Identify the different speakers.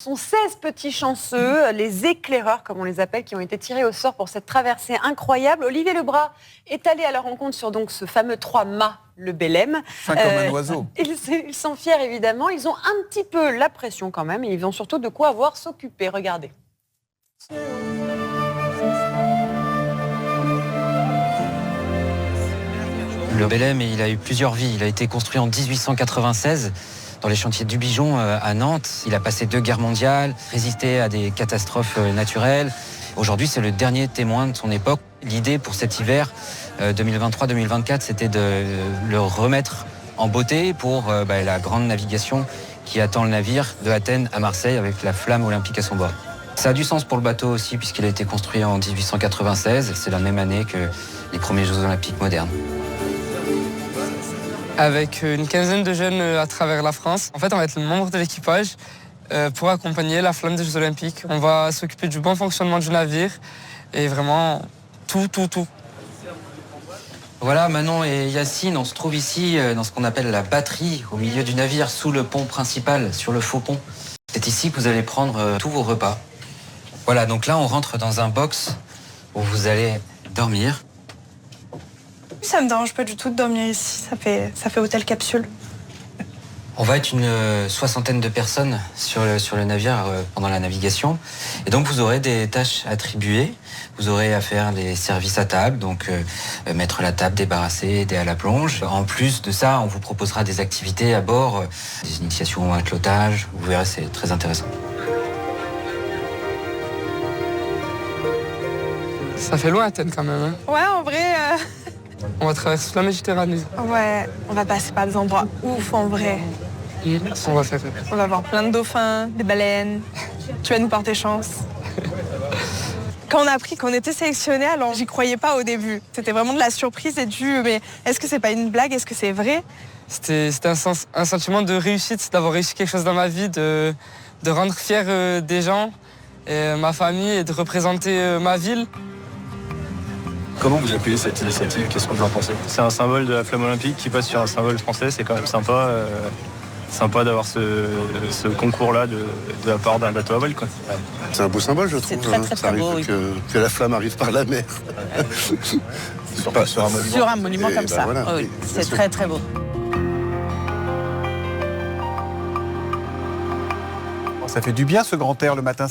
Speaker 1: Ce sont 16 petits chanceux, les éclaireurs comme on les appelle, qui ont été tirés au sort pour cette traversée incroyable. Olivier Lebras est allé à leur rencontre sur donc ce fameux 3-mâts, le Belém.
Speaker 2: Fin comme un oiseau.
Speaker 1: Ils sont fiers évidemment, ils ont un petit peu la pression quand même et ils ont surtout de quoi avoir s'occuper. Regardez.
Speaker 3: Le Belém, il a eu plusieurs vies. Il a été construit en 1896 dans les chantiers du Bijon à Nantes. Il a passé 2 guerres mondiales, résisté à des catastrophes naturelles. Aujourd'hui, c'est le dernier témoin de son époque. L'idée pour cet hiver 2023-2024, c'était de le remettre en beauté pour la grande navigation qui attend le navire de Athènes à Marseille avec la flamme olympique à son bord. Ça a du sens pour le bateau aussi puisqu'il a été construit en 1896. C'est la même année que les premiers Jeux olympiques modernes.
Speaker 4: Avec une quinzaine de jeunes à travers la France. En fait, on va être le membre de l'équipage pour accompagner la flamme des Jeux Olympiques. On va s'occuper du bon fonctionnement du navire et vraiment tout.
Speaker 3: Voilà, Manon et Yacine, on se trouve ici dans ce qu'on appelle la batterie, au milieu du navire, sous le pont principal, sur le faux pont. C'est ici que vous allez prendre tous vos repas. Voilà, donc là, on rentre dans un box où vous allez dormir.
Speaker 5: Ça me dérange pas du tout de dormir ici, ça fait hôtel capsule.
Speaker 3: On va être une 60aine de personnes sur le navire pendant la navigation. Et donc vous aurez des tâches attribuées. Vous aurez à faire des services à table, donc mettre la table, débarrasser, aider à la plonge. En plus de ça, on vous proposera des activités à bord, des initiations à clotage. Vous verrez, c'est très intéressant.
Speaker 4: Ça fait loin Athènes quand même. Hein.
Speaker 5: Ouais, en vrai...
Speaker 4: On va traverser la Méditerranée.
Speaker 5: Ouais, on va passer par des endroits ouf en vrai.
Speaker 4: On va faire.
Speaker 5: On va voir plein de dauphins, des baleines. Tu vas nous porter chance. Quand on a appris qu'on était sélectionnés, alors j'y croyais pas au début. C'était vraiment de la surprise et mais est-ce que c'est pas une blague? Est-ce que c'est vrai?
Speaker 4: C'était un sentiment de réussite, d'avoir réussi quelque chose dans ma vie, de rendre fier des gens, et ma famille et de représenter ma ville.
Speaker 6: Comment vous appelez cette initiative? Qu'est-ce que vous en pensez? C'est un symbole de la flamme olympique qui passe sur un symbole français, c'est quand même sympa. Sympa d'avoir ce concours-là de la part d'un bateau à voile, quoi.
Speaker 7: C'est un beau symbole, je trouve.
Speaker 8: C'est très beau, oui.
Speaker 7: Que la flamme arrive par la mer.
Speaker 8: Sur un monument comme ça.
Speaker 7: Voilà,
Speaker 8: oui, c'est très beau.
Speaker 2: Ça fait du bien ce grand air le matin.